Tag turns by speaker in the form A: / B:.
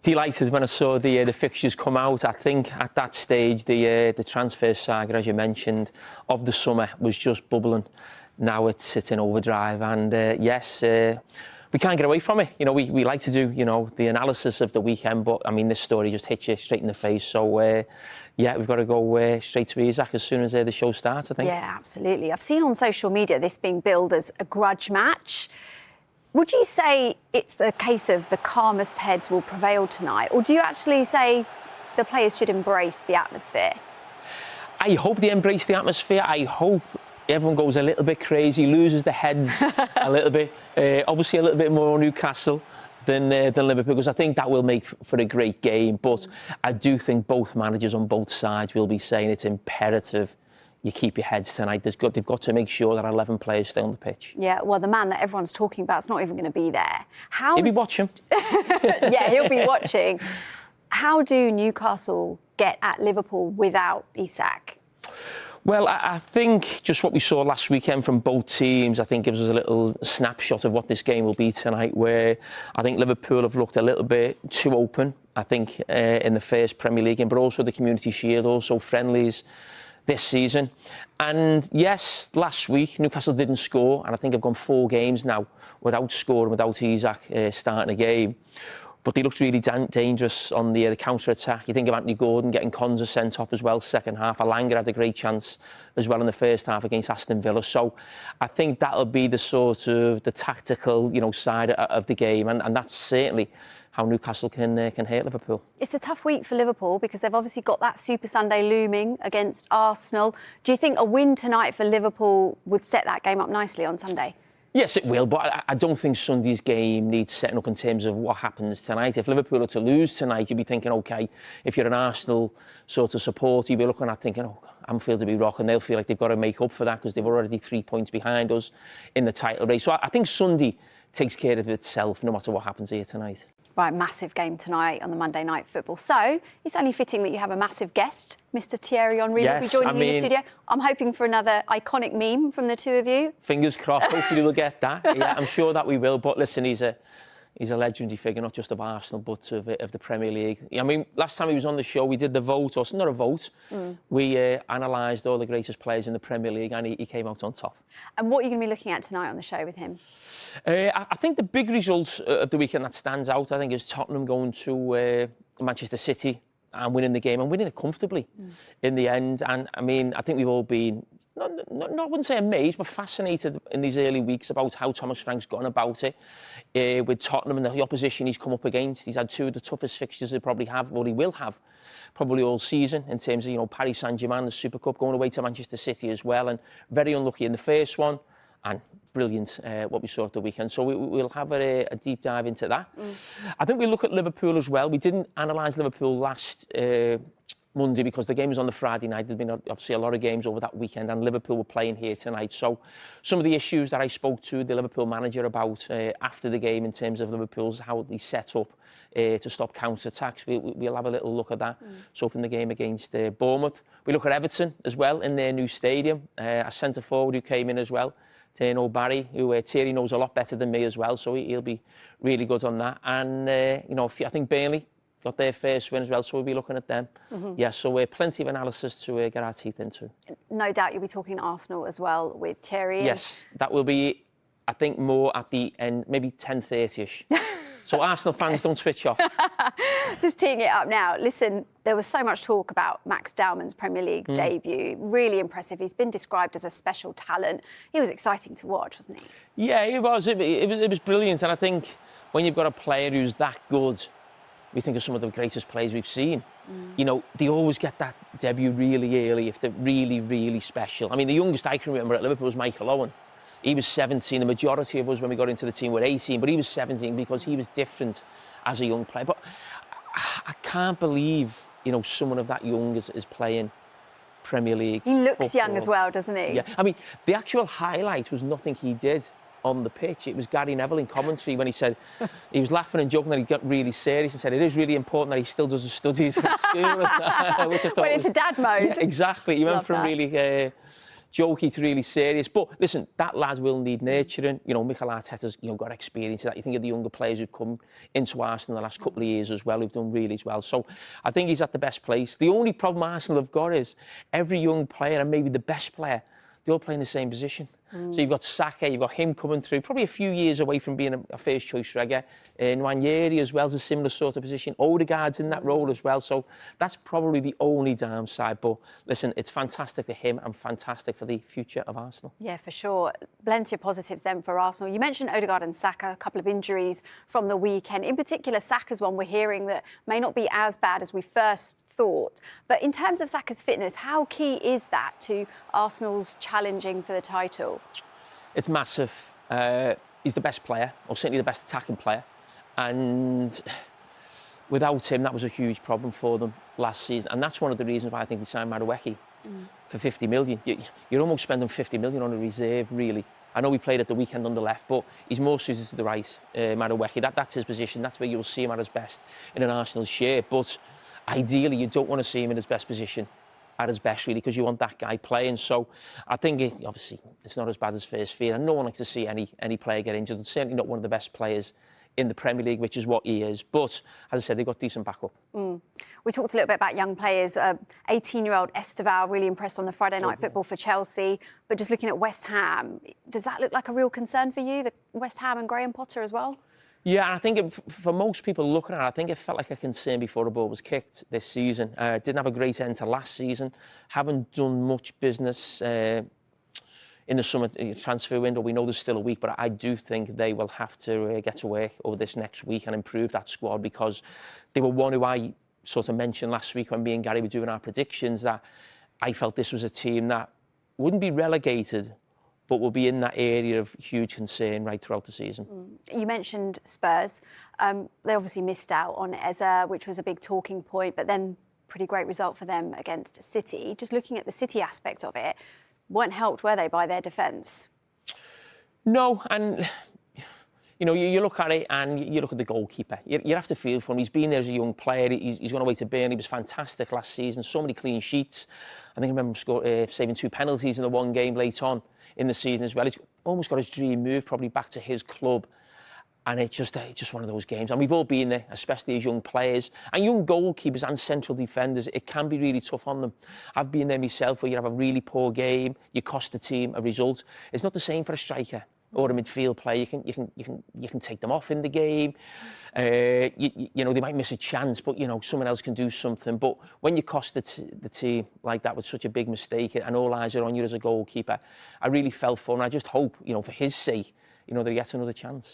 A: Delighted when I saw the fixtures come out. I think at that stage the transfer saga, as you mentioned, of the summer was just bubbling. Now it's in overdrive, and yes, we can't get away from it. You know, we like to do, you know, the analysis of the weekend, but I mean, this story just hits you straight in the face. So yeah, we've got to go straight to Isaac as soon as the show starts, I think.
B: Yeah, absolutely. I've seen on social media this being billed as a grudge match. Would you say it's a case of the calmest heads will prevail tonight, or do you actually say the players should embrace the atmosphere?
A: I hope they embrace the atmosphere. I hope everyone goes a little bit crazy, loses their heads a little bit. Obviously, a little bit more Newcastle than Liverpool, because I think that will make for a great game. But I do think both managers on both sides will be saying it's imperative you keep your heads tonight. They've got to make sure that 11 players stay on the pitch.
B: Yeah, well, the man that everyone's talking about is not even going to be there.
A: He'll be watching.
B: Yeah, he'll be watching. How do Newcastle get at Liverpool without Isak?
A: Well, I think just what we saw last weekend from both teams, I think gives us a little snapshot of what this game will be tonight, where I think Liverpool have looked a little bit too open, I think, in the first Premier League game, but also the Community Shield, also friendlies this season. And yes, last week Newcastle didn't score, and I think they've gone 4 games now without scoring, without Isak starting a game. But they looked really dangerous on the counter-attack. You think of Anthony Gordon getting Konza sent off as well second half. Alanga had a great chance as well in the first half against Aston Villa. So I think that'll be the sort of the tactical, you know, side of the game, and that's certainly how Newcastle can hurt Liverpool.
B: It's a tough week for Liverpool because they've obviously got that Super Sunday looming against Arsenal. Do you think a win tonight for Liverpool would set that game up nicely on Sunday?
A: Yes, it will, but I don't think Sunday's game needs setting up in terms of what happens tonight. If Liverpool are to lose tonight, you'd be thinking, OK, if you're an Arsenal sort of supporter, you'd be looking at thinking, oh, Anfield to be rocking. They'll feel like they've got to make up for that because they've already 3 points behind us in the title race. So I think Sunday takes care of itself no matter what happens here tonight.
B: Right, massive game tonight on the Monday Night Football. So it's only fitting that you have a massive guest. Mr. Thierry Henry will be joining you in the studio. I'm hoping for another iconic meme from the two of you.
A: Fingers crossed. Hopefully we'll get that. Yeah, I'm sure that we will. But listen, he's a legendary figure, not just of Arsenal, but of the Premier League. I mean, last time he was on the show, we did the vote, or not a vote. We analysed all the greatest players in the Premier League, and he came out on top. And
B: what are you going to be looking at tonight on the show with him?
A: I think the big result of the weekend that stands out, I think, is Tottenham going to Manchester City and winning the game, and winning it comfortably in the end. And, I mean, I think we've all been, I wouldn't say amazed, but fascinated in these early weeks about how Thomas Frank's gone about it with Tottenham and the opposition he's come up against. He's had 2 of the toughest fixtures he probably have, or he will have, probably all season, in terms of, you know, Paris Saint-Germain, the Super Cup, going away to Manchester City as well, and very unlucky in the first one, and brilliant what we saw at the weekend. So we'll have a deep dive into that. I think we look at Liverpool as well. We didn't analyse Liverpool last Monday because the game was on the Friday night. There's been obviously a lot of games over that weekend, and Liverpool were playing here tonight. So some of the issues that I spoke to the Liverpool manager about after the game in terms of Liverpool's, how they set up to stop counter-attacks, we'll have a little look at that. So from the game against Bournemouth, we look at Everton as well in their new stadium. A centre-forward who came in as well, Tino Barry, who Thierry knows a lot better than me as well, so he'll be really good on that. And, you know, I think Burnley got their first win as well, so we'll be looking at them. Yeah, so plenty of analysis to get our teeth into.
B: No doubt you'll be talking Arsenal as well with Thierry.
A: Yes, that will be, I think, more at the end, maybe 10:30ish. So Arsenal fans, don't switch off.
B: Just teeing it up now. Listen, there was so much talk about Max Dowman's Premier League debut. Really impressive. He's been described as a special talent. He was exciting to watch, wasn't he? Yeah,
A: he was. It was brilliant. And I think when you've got a player who's that good, we think of some of the greatest players we've seen. You know, they always get that debut really early if they're really, really special. I mean, the youngest I can remember at Liverpool was Michael Owen. He was 17. The majority of us, when we got into the team, were 18, but he was 17 because he was different as a young player. But I can't believe, you know, someone of that young is playing Premier League
B: He looks
A: football.
B: Young as well, doesn't he?
A: Yeah. I mean, the actual highlight was nothing he did on the pitch. It was Gary Neville in commentary when he said, he was laughing and joking that he got really serious and said it is really important that he still does his studies at school. Which I thought
B: went into dad mode.
A: Yeah, exactly. He went from really jokey to really serious. But listen, that lad will need nurturing. You know, Mikel Arteta's got experience in that. You think of the younger players who've come into Arsenal in the last couple of years as well, who've done really well. So I think he's at the best place. The only problem Arsenal have got is every young player, and maybe the best player, they all play in the same position. So you've got Saka, you've got him coming through, probably a few years away from being a first choice striker. Nwaneri as well is a similar sort of position. Odegaard's in that role as well. So that's probably the only downside. But listen, it's fantastic for him and fantastic for the future of Arsenal.
B: Yeah, for sure. Plenty of positives then for Arsenal. You mentioned Odegaard and Saka, a couple of injuries from the weekend. In particular, Saka's one we're hearing that may not be as bad as we first thought. But in terms of Saka's fitness, how key is that to Arsenal's challenging for the title?
A: It's massive. He's the best player, or certainly the best attacking player. And without him, that was a huge problem for them last season. And that's one of the reasons why I think they signed Madueke for 50 million. You're almost spending 50 million on a reserve, really. I know he played at the weekend on the left, but he's more suited to the right, Madueke. That's his position. That's where you'll see him at his best in an Arsenal shirt. But ideally, you don't want to see him in his best position. At his best, really, because you want that guy playing. So I think, obviously, it's not as bad as first fear. And no one likes to see any player get injured. It's certainly not one of the best players in the Premier League, which is what he is. But, as I said, they've got decent backup.
B: We talked a little bit about young players. 18-year-old Esteval really impressed on the Friday night football for Chelsea. But just looking at West Ham, does that look like a real concern for you, the West Ham and Graham Potter as well?
A: Yeah, I think for most people looking at it, I think it felt like a concern before the ball was kicked this season. Didn't have a great end to last season. Haven't done much business in the summer transfer window. We know there's still a week, but I do think they will have to get to work over this next week and improve that squad, because they were one who I sort of mentioned last week when me and Gary were doing our predictions, that I felt this was a team that wouldn't be relegated, but will be in that area of huge concern right throughout the season.
B: You mentioned Spurs. They obviously missed out on Eze, which was a big talking point, but then pretty great result for them against City. Just looking at the City aspect of it, weren't helped, were they, by their defence?
A: No, and you know, you look at it and you look at the goalkeeper. You have to feel for him. He's been there as a young player. He's gone away to Burnley. He was fantastic last season. So many clean sheets. I think I remember him saving 2 penalties in the one game late on in the season as well. He's almost got his dream move probably back to his club. And it's just one of those games. And we've all been there, especially as young players. And young goalkeepers and central defenders, it can be really tough on them. I've been there myself, where you have a really poor game, you cost the team a result. It's not the same for a striker or a midfield player. You can take them off in the game. You know, they might miss a chance, but, you know, someone else can do something. But when you cost the team like that with such a big mistake, and all eyes are on you as a goalkeeper, I really felt for him. I just hope, you know, for his sake, you know, that he gets another chance.